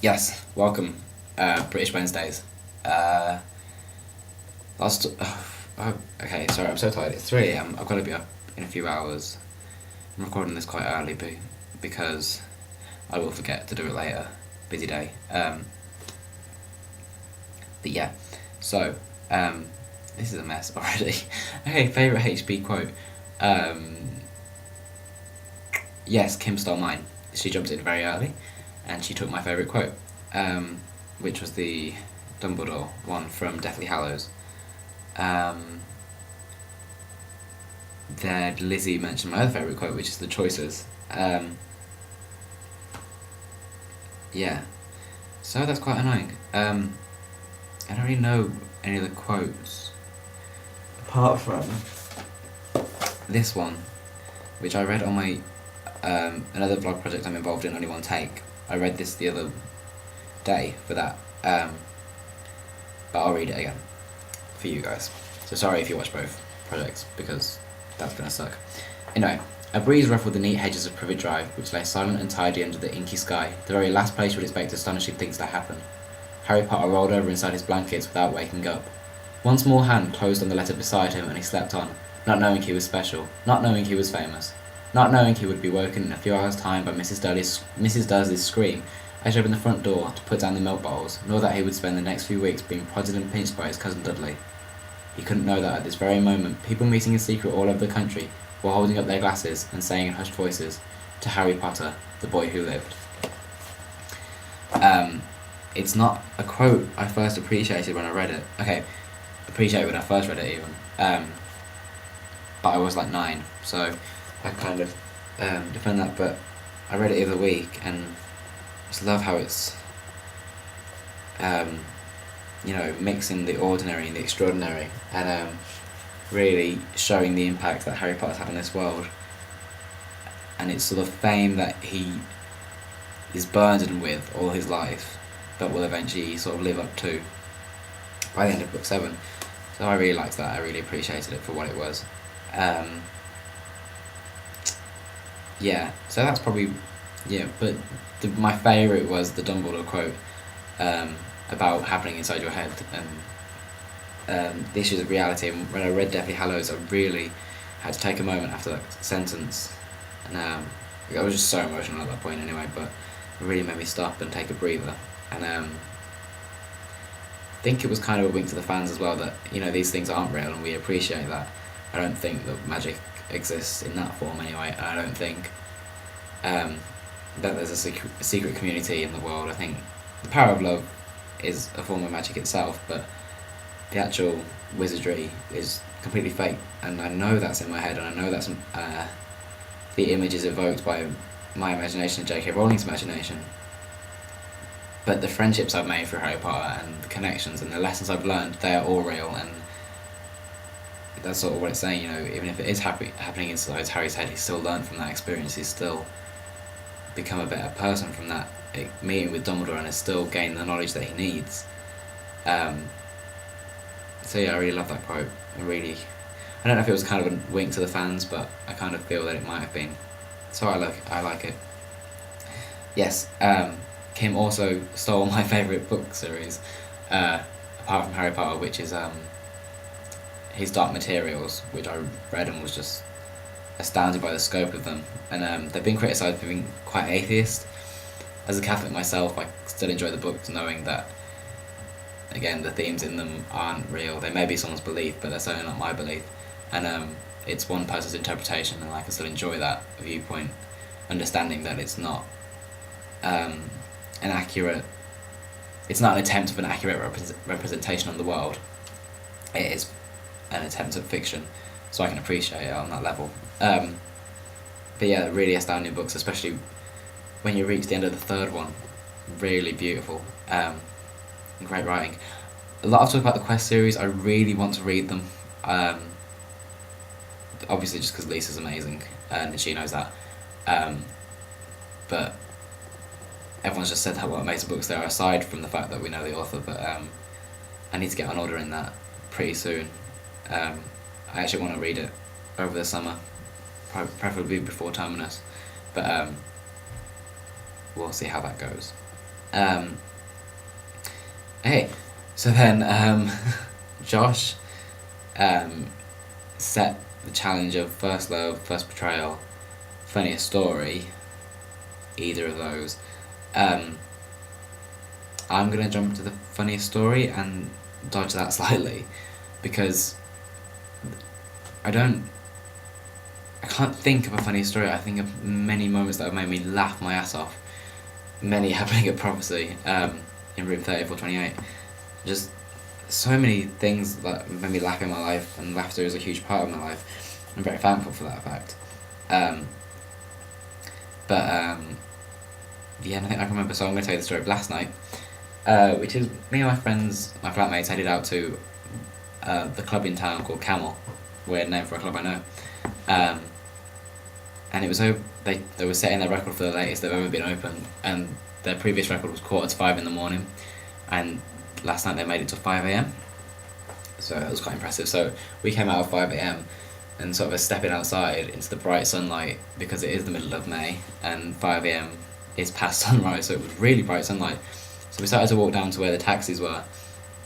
Yes, welcome, British Wednesdays. Uh, last. Okay, sorry, I'm so tired. It's 3 a.m. I've got to be up in a few hours. I'm recording this quite early because I will forget to do it later. Busy day. But yeah, so, um, this is a mess already. Okay, favourite HB quote. Um, yes, Kim stole mine. She jumped in very early and she took my favourite quote, which was the Dumbledore one from Deathly Hallows. Um, then Lizzie mentioned my other favourite quote, which is the choices. Yeah, so that's quite annoying. I don't really know any of the quotes apart from this one, which I read on my another vlog project I'm involved in, Only One Take. I read this the other day for that, but I'll read it again for you guys. So sorry if you watch both projects, because that's gonna suck. Anyway, a breeze ruffled the neat hedges of Privet Drive, which lay silent and tidy under the inky sky, the very last place you would expect astonishing things to happen. Harry Potter rolled over inside his blankets without waking up. One small hand closed on the letter beside him and he slept on, not knowing he was special, not knowing he was famous, not knowing he would be woken in a few hours' time by Mrs. Dursley's scream as she opened the front door to put down the milk bottles, nor that he would spend the next few weeks being prodded and pinched by his cousin Dudley. He couldn't know that at this very moment, people meeting in secret all over the country were holding up their glasses and saying in hushed voices, "To Harry Potter, the boy who lived." It's not a quote I first appreciated when I read it. Okay, appreciated when I first read it even. But I was like 9, so I kind of defend that. But I read it the other week and just love how it's, mixing the ordinary and the extraordinary, and really showing the impact that Harry Potter's had on this world. And it's sort of fame that he is burdened with all his life, but will eventually sort of live up to by the end of book 7. So I really liked that. I really appreciated it for what it was. Yeah, so that's probably, yeah, but my favourite was the Dumbledore quote, about happening inside your head and the issues of reality. And when I read Deathly Hallows, I really had to take a moment after that sentence, and I was just so emotional at that point anyway, but it really made me stop and take a breather. And I think it was kind of a wink to the fans as well that, these things aren't real and we appreciate that. I don't think that magic exists in that form anyway, and I don't think that there's a secret community in the world. I think the power of love is a form of magic itself, but the actual wizardry is completely fake, and I know that's in my head, and I know that's the image is evoked by my imagination and J.K. Rowling's imagination. But the friendships I've made through Harry Potter and the connections and the lessons I've learned, they are all real, and that's sort of what it's saying. Even if it is happening inside Harry's head, he's still learned from that experience. He's still become a better person from that meeting with Dumbledore, and has still gained the knowledge that he needs. So yeah, I really love that quote. I don't know if it was kind of a wink to the fans, but I kind of feel that it might have been. So I like it. Yes. Kim also stole my favourite book series, apart from Harry Potter, which is his Dark Materials, which I read and was just astounded by the scope of them. And they've been criticised for being quite atheist. As a Catholic myself, I still enjoy the books, knowing that, again, the themes in them aren't real. They may be someone's belief, but they're certainly not my belief. And it's one person's interpretation, and I can still enjoy that viewpoint, understanding that it's not it's not an attempt of an accurate representation of the world. It is an attempt at fiction, so I can appreciate it on that level. But yeah, really astounding books, especially when you reach the end of the third one. Really beautiful, great writing. A lot of talk about the Quest series. I really want to read them, obviously just because Lisa's amazing and she knows that, but everyone's just said how amazing books they are, aside from the fact that we know the author. But I need to get on ordering that pretty soon. I actually want to read it over the summer, preferably before Terminus, but we'll see how that goes. Um, hey, so then Josh um, set the challenge of first love, first betrayal, funniest story, either of those. Um, I'm gonna jump to the funniest story and dodge that slightly, because I don't. I can't think of a funny story. I think of many moments that have made me laugh my ass off. Many happening at Prophecy, in room 3428. Just so many things that made me laugh in my life, and laughter is a huge part of my life. I'm very thankful for that fact. Yeah, and I think I can remember, so I'm going to tell you the story of last night, which is me and my friends, my flatmates, headed out to the club in town called Camel, weird name for a club I know. And it was they were setting their record for the latest they've ever been open, and their previous record was 4:45 in the morning, and last night they made it to 5 a.m. So it was quite impressive. So we came out of 5 a.m. and sort of stepping outside into the bright sunlight, because it is the middle of May and 5 a.m. is past sunrise, so it was really bright sunlight. So we started to walk down to where the taxis were,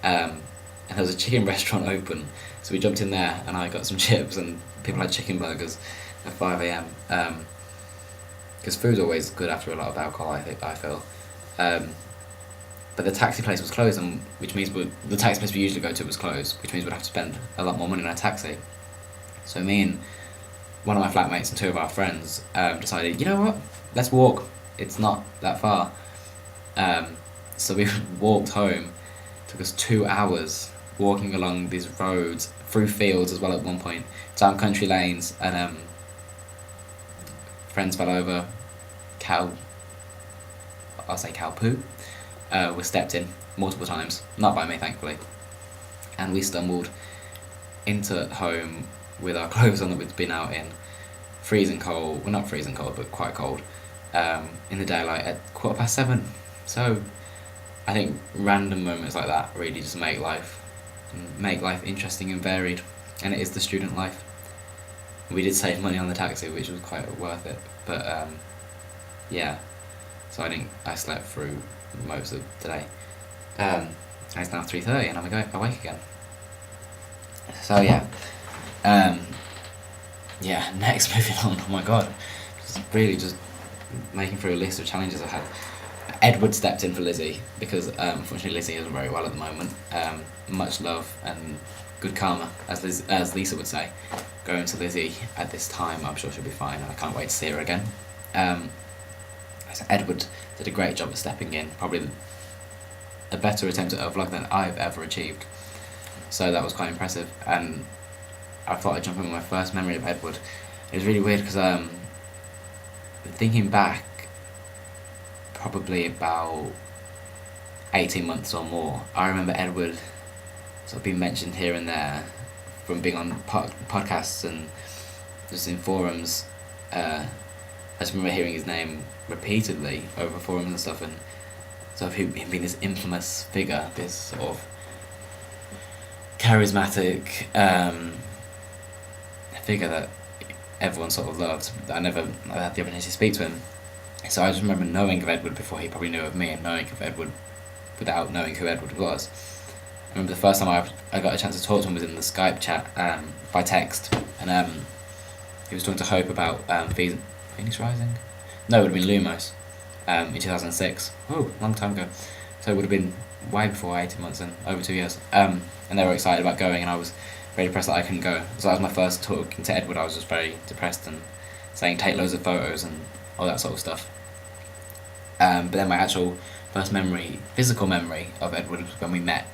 and there was a chicken restaurant open, so we jumped in there and I got some chips, and people had chicken burgers at 5 a.m. Because food's always good after a lot of alcohol, I feel. But the taxi place was closed, and which means the taxi place we usually go to was closed, which means we'd have to spend a lot more money on a taxi. So me and one of my flatmates and two of our friends decided, you know what, let's walk. It's not that far. So we walked home. It took us 2 hours walking along these roads, through fields as well at one point, down country lanes, and friends fell over. I'll say cow poo. Was stepped in multiple times, not by me thankfully, and we stumbled into home with our clothes on that we'd been out in, freezing cold, well not freezing cold but quite cold, in the daylight at 7:15. So I think random moments like that really just make life interesting and varied, and it is the student life. We did save money on the taxi, which was quite worth it, but yeah, so I slept through most of today. It's now 3:30 and I'm awake again. So yeah, next, moving on. Oh my god, just making through a list of challenges I had. Edward stepped in for Lizzie, because unfortunately Lizzie isn't very well at the moment. Much love and good karma, as Lisa would say, going to Lizzie at this time. I'm sure she'll be fine, and I can't wait to see her again. So Edward did a great job at stepping in, probably a better attempt at a vlog than I've ever achieved. So that was quite impressive, and I thought I'd jump in with my first memory of Edward. It was really weird because thinking back, probably about 18 months or more, I remember Edward sort of being mentioned here and there from being on podcasts and just in forums. I just remember hearing his name repeatedly over forums and stuff, and sort of him being this infamous figure, this sort of charismatic figure that everyone sort of loved. I never had the opportunity to speak to him, so I just remember knowing of Edward before he probably knew of me, and knowing of Edward without knowing who Edward was. I remember the first time I got a chance to talk to him was in the Skype chat by text, and he was talking to Hope about Phoenix Rising? No, it would have been Lumos in 2006. Oh, long time ago. So it would have been way before 18 months and over 2 years. And they were excited about going, and I was very depressed that I couldn't go. So that was my first talking to Edward. I was just very depressed and saying take loads of photos and all that sort of stuff. But then my actual first physical memory of Edward was when we met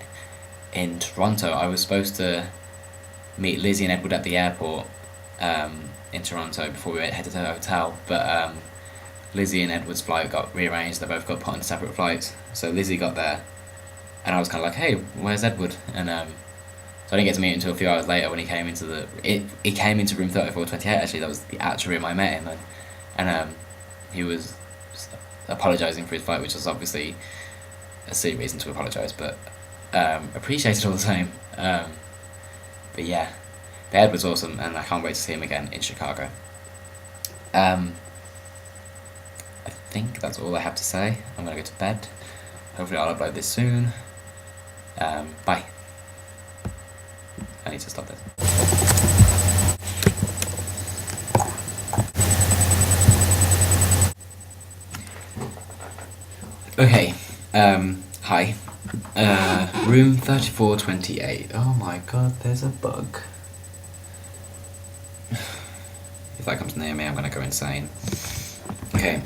in Toronto. I was supposed to meet Lizzie and Edward at the airport in Toronto before we headed to the hotel, but Lizzie and Edward's flight got rearranged. They both got put on separate flights. So Lizzie got there, and I was kind of like, hey, where's Edward? And so I didn't get to meet him until a few hours later when he came into he came into room 3428. Actually, that was the actual room I met him in, and he was apologising for his flight, which was obviously a silly reason to apologise, but appreciated all the same. But yeah, but Edward's awesome, and I can't wait to see him again in Chicago. I think that's all I have to say. I'm gonna go to bed. hopefully I'll upload this soon. Bye. I need to stop this. Okay, hi. Room 3428. Oh my god, there's a bug. If that comes near me, I'm gonna go insane. Okay.